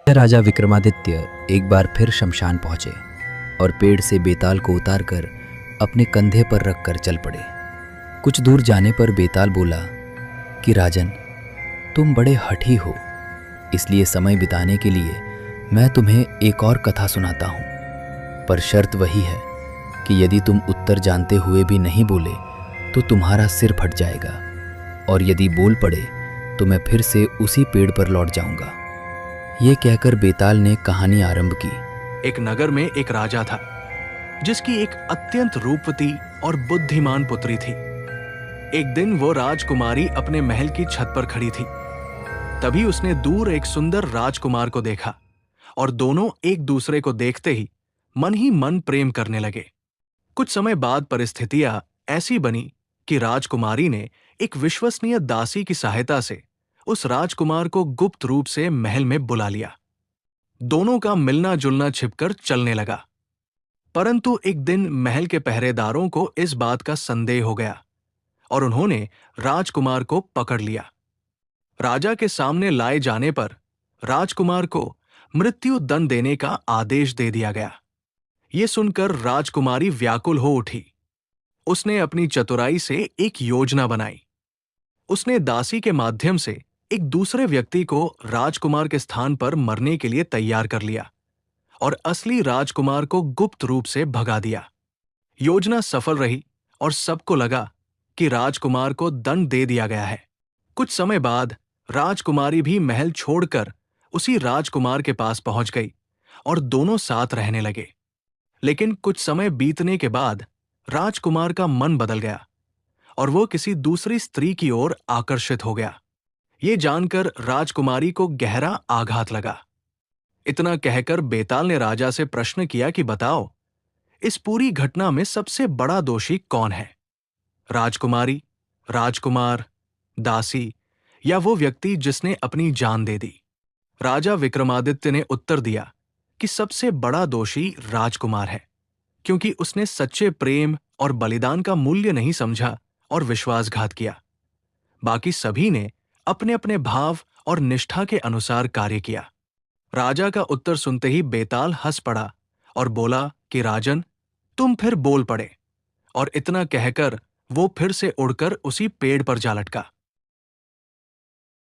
राजा विक्रमादित्य एक बार फिर शमशान पहुंचे और पेड़ से बेताल को उतारकर अपने कंधे पर रखकर चल पड़े। कुछ दूर जाने पर बेताल बोला कि राजन, तुम बड़े हठी हो, इसलिए समय बिताने के लिए मैं तुम्हें एक और कथा सुनाता हूँ। पर शर्त वही है कि यदि तुम उत्तर जानते हुए भी नहीं बोले तो तुम्हारा सिर फट जाएगा, और यदि बोल पड़े तो मैं फिर से उसी पेड़ पर लौट जाऊंगा। ये कहकर बेताल ने कहानी आरंभ की। एक नगर में एक राजा था जिसकी एक अत्यंत रूपवती और बुद्धिमान पुत्री थी। एक दिन वो राजकुमारी अपने महल की छत पर खड़ी थी। तभी उसने दूर एक सुंदर राजकुमार को देखा और दोनों एक दूसरे को देखते ही मन प्रेम करने लगे। कुछ समय बाद परिस्थितियां ऐसी बनी कि राजकुमारी ने एक विश्वसनीय दासी की सहायता से उस राजकुमार को गुप्त रूप से महल में बुला लिया। दोनों का मिलना जुलना छिपकर चलने लगा। परंतु एक दिन महल के पहरेदारों को इस बात का संदेह हो गया और उन्होंने राजकुमार को पकड़ लिया। राजा के सामने लाए जाने पर राजकुमार को मृत्यु दंड देने का आदेश दे दिया गया। ये सुनकर राजकुमारी व्याकुल हो उठी। उसने अपनी चतुराई से एक योजना बनाई। उसने दासी के माध्यम से एक दूसरे व्यक्ति को राजकुमार के स्थान पर मरने के लिए तैयार कर लिया और असली राजकुमार को गुप्त रूप से भगा दिया। योजना सफल रही और सबको लगा कि राजकुमार को दंड दे दिया गया है। कुछ समय बाद राजकुमारी भी महल छोड़कर उसी राजकुमार के पास पहुंच गई और दोनों साथ रहने लगे। लेकिन कुछ समय बीतने के बाद राजकुमार का मन बदल गया और वो किसी दूसरी स्त्री की ओर आकर्षित हो गया। ये जानकर राजकुमारी को गहरा आघात लगा। इतना कहकर बेताल ने राजा से प्रश्न किया कि बताओ, इस पूरी घटना में सबसे बड़ा दोषी कौन है? राजकुमारी, राजकुमार, दासी या वो व्यक्ति जिसने अपनी जान दे दी? राजा विक्रमादित्य ने उत्तर दिया कि सबसे बड़ा दोषी राजकुमार है, क्योंकि उसने सच्चे प्रेम और बलिदान का मूल्य नहीं समझा और विश्वासघात किया। बाकी सभी ने अपने अपने भाव और निष्ठा के अनुसार कार्य किया। राजा का उत्तर सुनते ही बेताल हंस पड़ा और बोला कि राजन, तुम फिर बोल पड़े। और इतना कहकर वो फिर से उड़कर उसी पेड़ पर जा लटका।